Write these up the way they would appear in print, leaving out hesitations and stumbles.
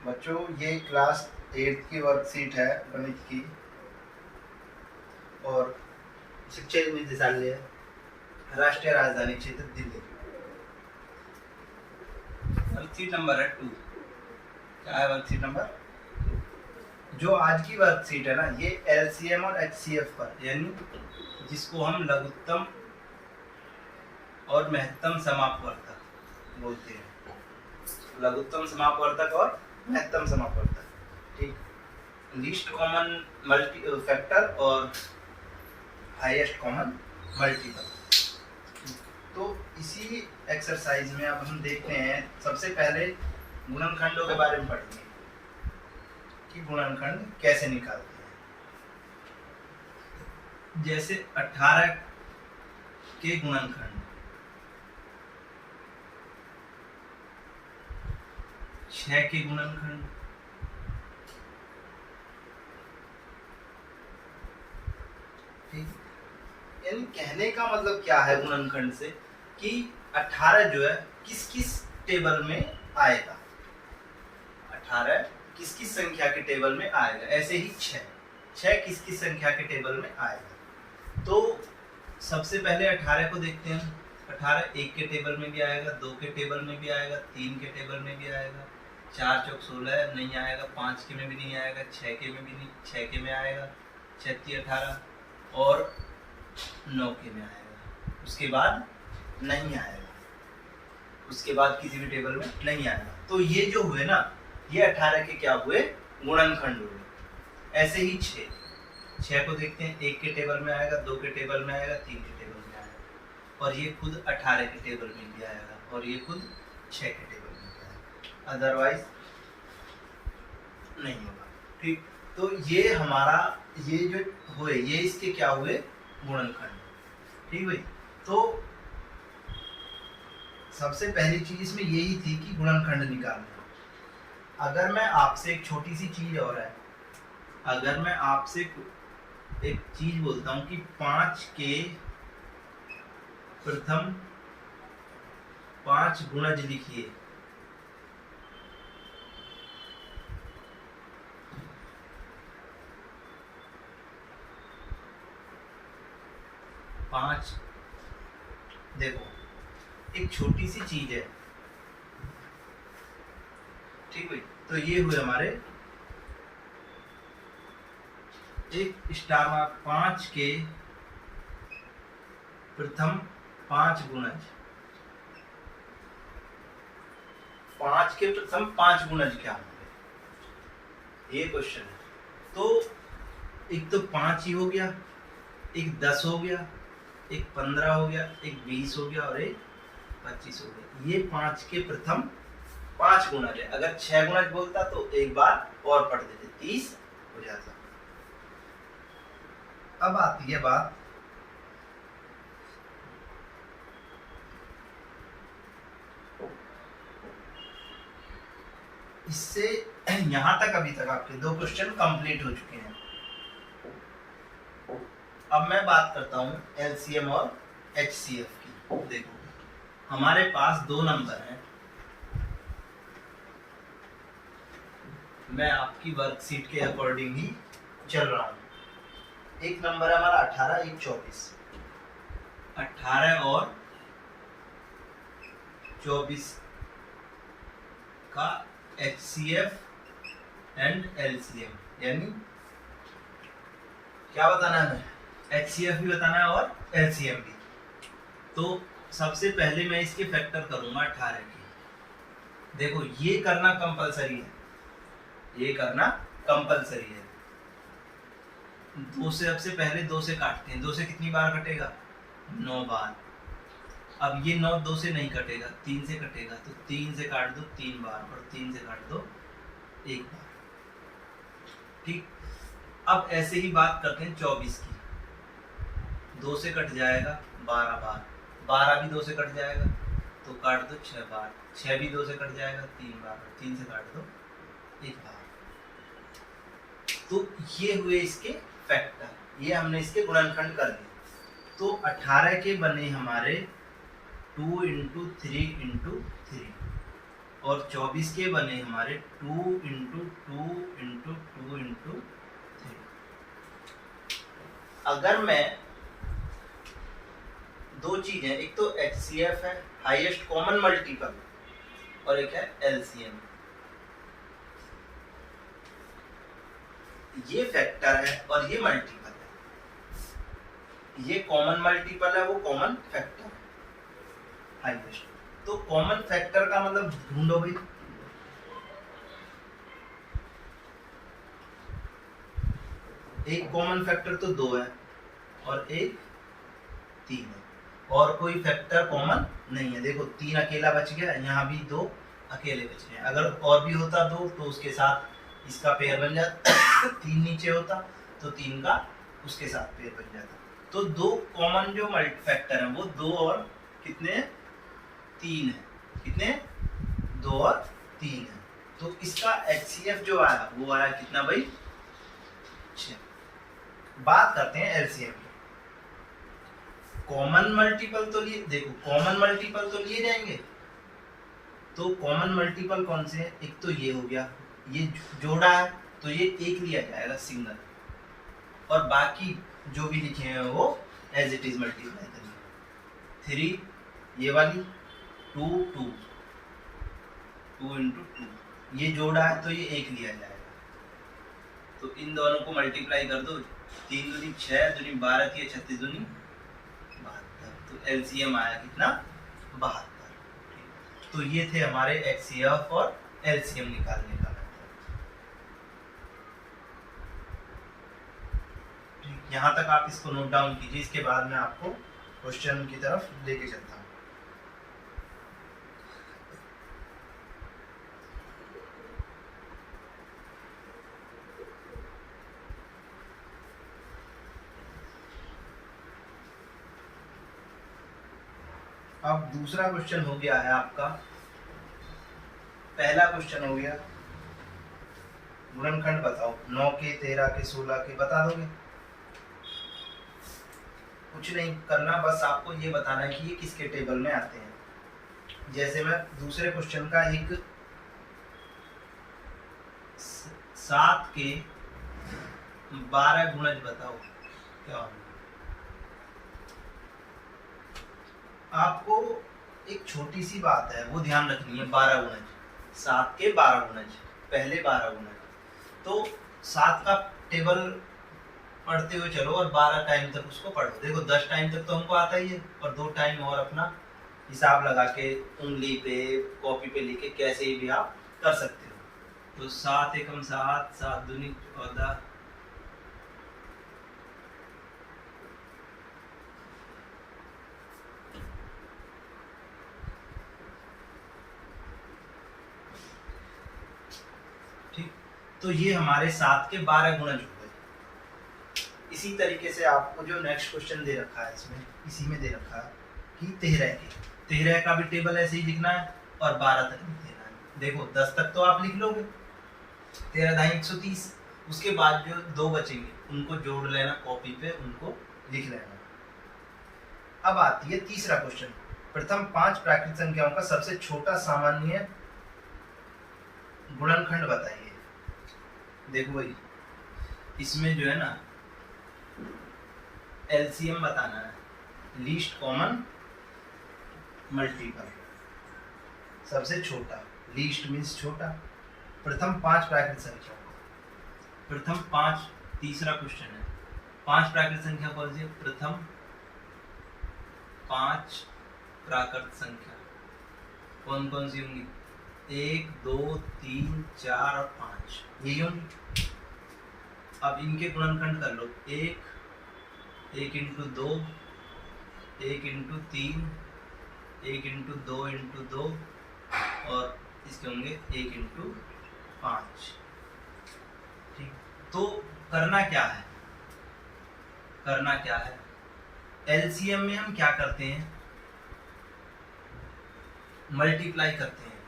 बच्चों ये क्लास 8 की वर्कशीट है गणित की और शिक्षा निदेशालय राष्ट्रीय राजधानी क्षेत्र दिल्ली। वर्कशीट नंबर है 2। क्या है वर्कशीट नंबर 2? जो आज की वर्कशीट है ना, ये एलसीएम और एचसीएफ पर, यानी जिसको हम लघुत्तम और महत्तम समापवर्तक बोलते हैं। लघुत्तम समापवर्तक और महत्तम समापवर्तक, ठीक। लीस्ट कॉमन मल्टी फैक्टर और हाईएस्ट कॉमन मल्टीपल। तो इसी एक्सरसाइज में अब हम देखते हैं, सबसे पहले गुणनखंडों के बारे में पढ़ेंगे कि गुणनखंड कैसे निकालते हैं। जैसे 18 के गुणनखंड, 6 के गुणनखंड, ठीक। यानी कहने का मतलब क्या है गुणनखंड से कि 18 जो है किस किस टेबल में आएगा, 18 किस किस संख्या के टेबल में आएगा। ऐसे ही 6 किस किस संख्या के टेबल में आएगा। तो सबसे पहले 18 को देखते हैं। 18 1 के टेबल में भी आएगा, 2 के टेबल में भी आएगा, 3 के टेबल में भी आएगा, 4 चौक 16 नहीं आएगा, 5 के में भी नहीं आएगा, 6 के में भी नहीं, 6 के में आएगा, 36 18 और 9 के में आएगा। उसके बाद नहीं आएगा, उसके बाद किसी भी टेबल में नहीं आएगा। तो ये जो हुए ना, ये 18 के क्या हुए, गुणनखंड हुए। ऐसे ही 6 को देखते हैं। 1 के टेबल में आएगा, 2 के टेबल में आएगा, 3 के टेबल में आएगा, और ये खुद 18 के टेबल में भी आएगा, और ये खुद 6 के टेबल में भी आएगा, अदरवाइज नहीं होगा, ठीक। तो ये हमारा ये जो हुए, ये इसके क्या हुए, गुणनखंड, ठीक भाई। तो सबसे पहली चीज इसमें यही थी कि गुणनखंड निकालना। अगर मैं आपसे एक छोटी सी चीज और है, अगर मैं आपसे एक चीज बोलता हूं कि 5 के प्रथम 5 गुणज लिखिए, पांच, देखो एक छोटी सी चीज है, ठीक भाई। तो ये हुए हमारे एक स्टार मार्क 5 के प्रथम 5 गुणज। 5 के प्रथम 5 गुणज क्या होंगे, ये क्वेश्चन है। तो एक तो 5 ही हो गया, एक 10 हो गया, एक 15 हो गया, एक 20 हो गया और एक 25 हो गया। ये 5 के प्रथम 5 गुणज है। अगर 6 गुणज बोलता तो एक बार और पढ़ देते, 30 हो जाता। अब आती है बात इससे, यहां तक अभी तक आपके 2 क्वेश्चन कंप्लीट हो चुके हैं। अब मैं बात करता हूं एलसीएम और एचसीएफ की। देखो हमारे पास 2 नंबर हैं, मैं आपकी वर्कशीट के अकॉर्डिंग ही चल रहा हूं। एक नंबर है हमारा 18, एक 24। 18 और 24 का एचसीएफ एंड एलसीएम, यानी क्या बताना है, एचसीएफ भी बताना है और एलसीएम भी। तो सबसे पहले मैं इसके फैक्टर करूंगा 18 के। देखो ये करना कंपलसरी है, ये करना कंपलसरी है। 2 से सबसे पहले 2 से काटते हैं। 2 से कितनी बार कटेगा, 9 बार। अब ये 9 2 से नहीं कटेगा, 3 से कटेगा, तो 3 से काट दो 3 बार और 3 से काट दो 1 बार, ठीक। अब ऐसे ही बात करते हैं 24 की। 2 से कट जाएगा 12 बार, 12 भी 2 से कट जाएगा तो काट दो 6 बार, 6 भी 2 से कट जाएगा 3 बार, और 3 से काट दो 1 बार। तो ये हुए इसके फैक्टर, ये हमने इसके गुणनखंड कर दिए। तो 18 के बने हमारे 2 × 3 × 3 और 24 के बने हमारे 2 इंटू 2 इंटू 2 इंटू 3। अगर मैं दो चीजें, एक तो HCF है हाईएस्ट कॉमन मल्टीपल, और एक है LCM। ये फैक्टर है और ये मल्टीपल है। ये कॉमन मल्टीपल है, वो कॉमन फैक्टर है हाईएस्ट। तो कॉमन फैक्टर का मतलब ढूंढो भाई। एक कॉमन फैक्टर तो 2 है और एक 3 है, और कोई फैक्टर कॉमन नहीं है। देखो 3 अकेला बच गया, यहाँ भी 2 अकेले बच गए। अगर और भी होता 2 तो उसके साथ इसका पेयर बन जाता 3 नीचे होता तो 3 का उसके साथ पेयर बन जाता। तो 2 कॉमन जो मल्टी फैक्टर है वो 2 और कितने 3 है। कितने 2 और 3 है। तो इसका HCF जो आया वो आया कितना भाई 6। बात करते हैं LCM की। कॉमन मल्टीपल तो लिए, देखो कॉमन मल्टीपल तो लिए जाएंगे। तो कॉमन मल्टीपल कौन से हैं? एक तो ये हो गया, ये जोड़ा है तो ये एक लिया जाएगा सिंगल, और बाकी जो भी लिखे हैं वो एज इट इज मल्टीप्लाई करिए। 3 ये वाली 2 2 2 इंटू 2 ये जोड़ा है तो ये एक लिया जाएगा। तो इन दोनों को मल्टीप्लाई कर दो, 3 दूनी 6 दूनी 12 की 36 दूनी 72। तो LCM आया कितना 72। तो ये थे हमारे HCF और LCM निकालने का मेथड। यहाँ तक आप इसको नोट डाउन कीजिए, इसके बाद मैं आपको क्वेश्चन की तरफ लेके चलता हूँ। अब दूसरा क्वेश्चन हो गया है आपका, पहला क्वेश्चन हो गया गुणनखंड बताओ। 9 के 13 के 16 के बता दोगे? कुछ नहीं करना, बस आपको ये बताना है कि ये किसके टेबल में आते हैं। जैसे मैं दूसरे क्वेश्चन का एक 7 के 12 गुणज बताओ क्या होगा। आपको एक छोटी सी बात है वो ध्यान रखनी है, 12 गुणज 7 के 12 गुणज, पहले 12 गुणज। तो 7 का टेबल पढ़ते हुए चलो और 12 टाइम तक उसको पढ़ो। देखो 10 टाइम तक तो हमको आता ही है, और 2 टाइम और अपना हिसाब लगा के उंगली पे कॉपी पे लिखे कैसे भी आप कर सकते हो। तो 7 एकम 7, 7 दूनी 14, ठीक। तो ये हमारे 7 के 12 गुणज हो गए। इसी तरीके से आपको जो नेक्स्ट क्वेश्चन दे रखा है इसमें, इसी में दे रखा है कि 13 का भी टेबल ऐसे ही लिखना है और 12 तक लिख देना है। देखो 10 तक तो आप लिख लोगे, 13 दाई 130, उसके बाद जो 2 बचेंगे उनको जोड़ लेना कॉपी पे, उनको लिख लेना। अब आती है तीसरा क्वेश्चन, प्रथम 5 प्राकृत संख्याओं का सबसे छोटा सामान्य गुणनखंड बताइए। देखो भाई इसमें जो है ना LCM बताना है, लीस्ट कॉमन मल्टीपल, सबसे छोटा, लीस्ट मीन्स छोटा। प्रथम 5 प्राकृत संख्याओं का, प्रथम 5, तीसरा क्वेश्चन है 5 प्राकृत संख्या कौन सी है? प्रथम 5 प्राकृत संख्या कौन कौन सी होंगी? 1 2 3 4 और 5 यही होंगी। अब इनके गुणनखंड कर लो, 1 इंटू 2, 1 इंटू 3, 1 इंटू 2 इंटू 2, और इसके होंगे 1 इंटू 5। ठीक। तो करना क्या है, करना क्या है? LCM में हम क्या करते हैं? मल्टीप्लाई करते हैं,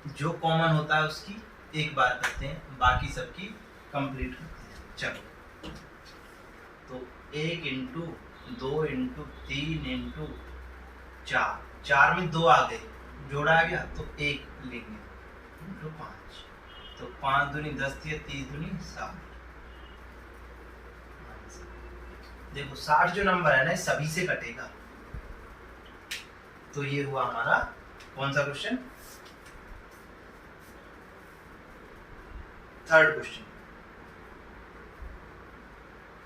जो कॉमन होता है उसकी एक बार करते हैं, बाकी सबकी कंप्लीट करते हैं। चलो तो 1 इंटू 2 इंटू 3 इंटू 4, 4 में 2 आ गए, जोड़ा आ गया तो 1 लेंगे, तो 5, तो 5 दूनी 10 थी, 30 दूनी 60। देखो 60 जो नंबर है ना सभी से कटेगा, तो ये हुआ हमारा कौन सा क्वेश्चन, थर्ड क्वेश्चन।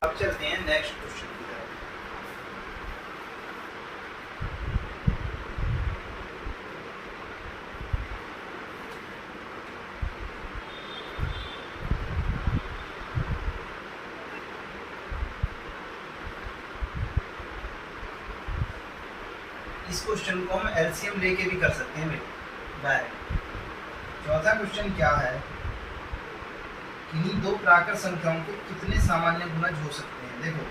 अब चलते हैं नेक्स्ट क्वेश्चन की तरफ। इस क्वेश्चन को हम एलसीएम लेके भी कर सकते हैं डायरेक्ट। चौथा क्वेश्चन क्या है, किन्हीं दो प्राकृत संख्याओं के कितने सामान्य गुणज हो सकते हैं। देखो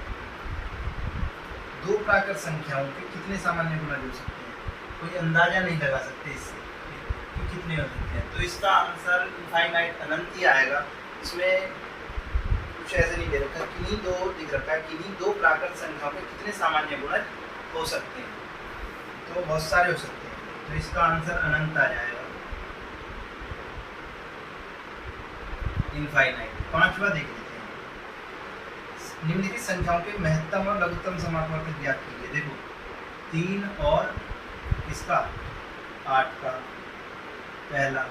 दो प्राकृत संख्याओं के कितने सामान्य गुणज हो सकते हैं, कोई अंदाजा नहीं लगा सकते इससे कि कितने हो सकते हैं। तो इसका आंसर इनफाइनाइट अनंत ही आएगा। इसमें कुछ ऐसे नहीं दे रखा, किन्हीं दो दिख रखा है, किन्हीं दो प्राकृत संख्याओं के कितने सामान्य गुणज हो सकते हैं, तो बहुत सारे हो सकते हैं, तो इसका आंसर अनंत आ जाएगा, इनफाइनाइट। पांचवा देख लेते हैं, निम्नलिखित संख्याओं के महत्तम और लघुत्तम समापवर्तक ज्ञात कीजिए। देखो 3 और इसका 8 का पहला,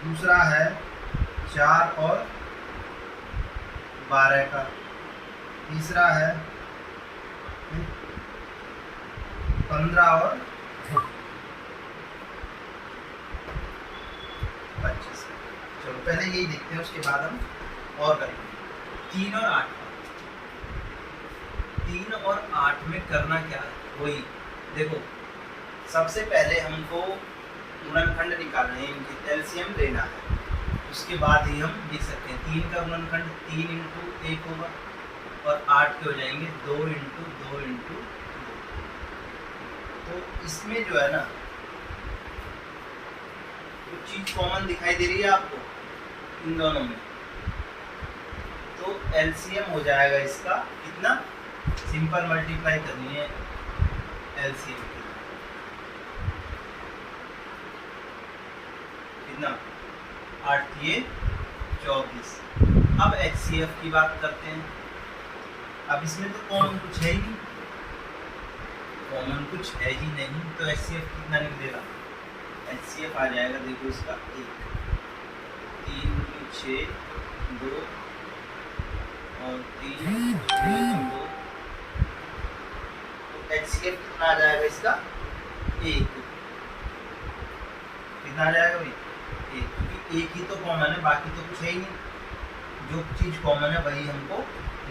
दूसरा है 4 और 12 का, तीसरा है 15 और 25। चलो पहले यही देखते हैं, उसके बाद हम और करेंगे। 3 और 8 3 और 8 में करना क्या है, वही देखो सबसे पहले हमको गुणनखंड निकालना है, इनकी एलसीएम लेना है, उसके बाद ही हम लिख सकते हैं। 3 का गुणनखंड 3 × 1 होगा और 8 के हो जाएंगे 2 × 2 × 2। तो इसमें जो है ना कुछ चीज कॉमन दिखाई दे रही है आपको इन दोनों में, तो एलसीएम हो जाएगा इसका कितना, सिंपल मल्टीप्लाई करनी है एलसीएम की, कितना 8 ये 24। अब एचसीएफ की बात करते हैं। अब इसमें तो कॉमन कुछ है ही नहीं, कॉमन कुछ है ही नहीं, तो एचसीएफ कितना निकलेगा, एचसीएफ आ जाएगा देखो इसका 1, 3 × 6 2 और 3 × 2, तो एचसीएफ कितना आ जाएगा इसका 1, कितना आ जाएगा भाई 1, क्योंकि एक ही तो कॉमन है, बाकी तो कुछ है ही नहीं, जो चीज कॉमन है वही हमको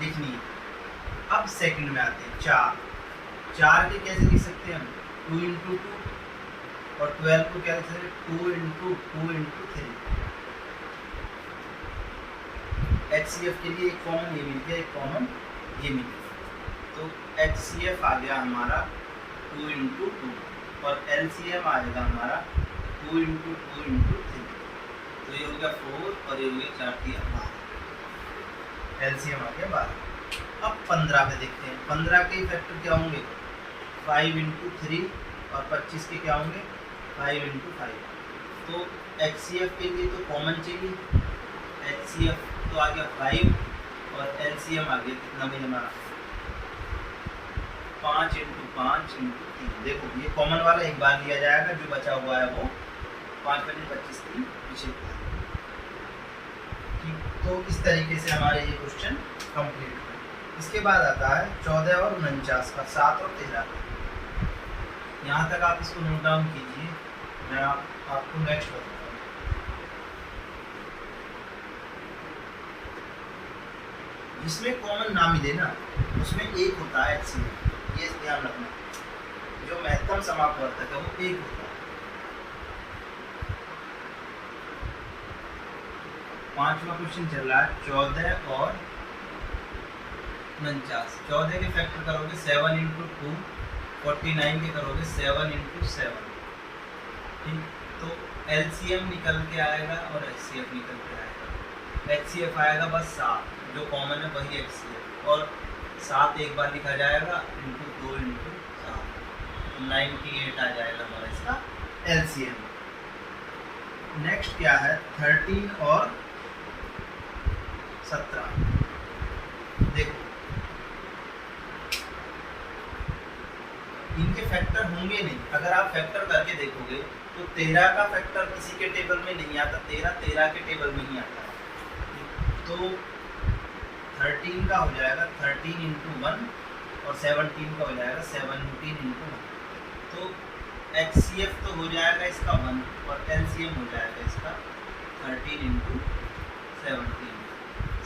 लिखनी है। अब सेकंड में आते हैं 4 के कैसे लिख सकते हैं हम, 2 × 2 और 12 को क्या लिख सकते हैं 2 × 3। एचसीएफ के लिए एक कॉमन ये मिल गया, एक कॉमन ये मिल गया, तो एचसीएफ आ गया हमारा 2 × 2 और एलसीएम आएगा हमारा 2 × 2 × 3, तो ये हो गया 4 और ये हो गया 4 × 12, एलसीएम आ गया 12। अब 15 पे देखते हैं, 15 के फैक्टर क्या होंगे 5 × 3 और 25 के क्या होंगे 5 × 5, तो एचसीएफ के लिए तो कॉमन चाहिए, एचसीएफ तो आ गया 5 और एलसीएम आ गया कितना भाई हमारा 5 × 5 × 3। देखो ये कॉमन वाला एक बार लिया जाएगा, जो बचा हुआ है वो 5 × 25 3 पीछे। तो इस तरीके से हमारे ये क्वेश्चन कंप्लीट हुए। इसके बाद आता है 14 और 49 का, 7 और 13 का। यहाँ तक आप इसको नोट डाउन कीजिए, मैं आपको नेक्स्ट बताता हूँ। जिसमें कॉमन ना मिले ना उसमें एक होता है एचसीएफ, ये ध्यान रखना, जो महत्तम समापवर्तक है वो एक होता है। 5वां क्वेश्चन चल रहा है 14 और 49। 14 के फैक्टर करोगे 7 × 2, 49 के करोगे 7 × 7, ठीक, तो एलसीएम निकल के आएगा और एचसीएफ निकल के आएगा। एचसीएफ आएगा बस 7, जो कॉमन है वही एचसीएफ, और 7 एक बार लिखा जाएगा × 2 × 7, 98 आ जाएगा हमारा इसका LCM। नेक्स्ट क्या है 13 और 17। देखो इनके फैक्टर होंगे नहीं, अगर आप फैक्टर करके देखोगे तो 13 का फैक्टर किसी के टेबल में नहीं आता, 13 के टेबल में ही आता है। तो 13 का हो जाएगा 13 इंटू 1 और 17 का हो जाएगा 17 इंटू 1। तो HCF तो हो जाएगा इसका 1 और LCM हो जाएगा इसका 13 इंटू 17।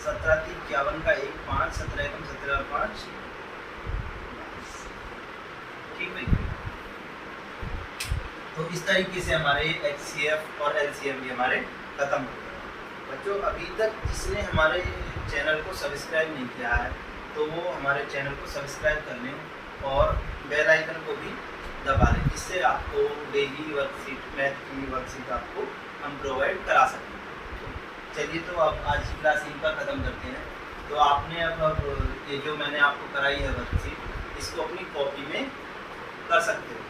17 3 51 का 1 5 17 एकम 17 और 5 ठीक भाई। तो इस तरीके से हमारे HCF और LCM भी हमारे खत्म हो गए। बच्चों अभी तक जिसने हमारे चैनल को सब्सक्राइब नहीं किया है तो वो हमारे चैनल को सब्सक्राइब कर लें और बेल आइकन को भी दबा लें, जिससे आपको डेली वर्कशीट मैथ की वर्कशीट आपको हम प्रोवाइड करा सकते हैं। चलिए तो अब आज की क्लास यहीं पर ख़त्म करते हैं। तो आपने अब ये जो मैंने आपको कराई है वर्कशीट, इसको अपनी कॉपी में कर सकते हो।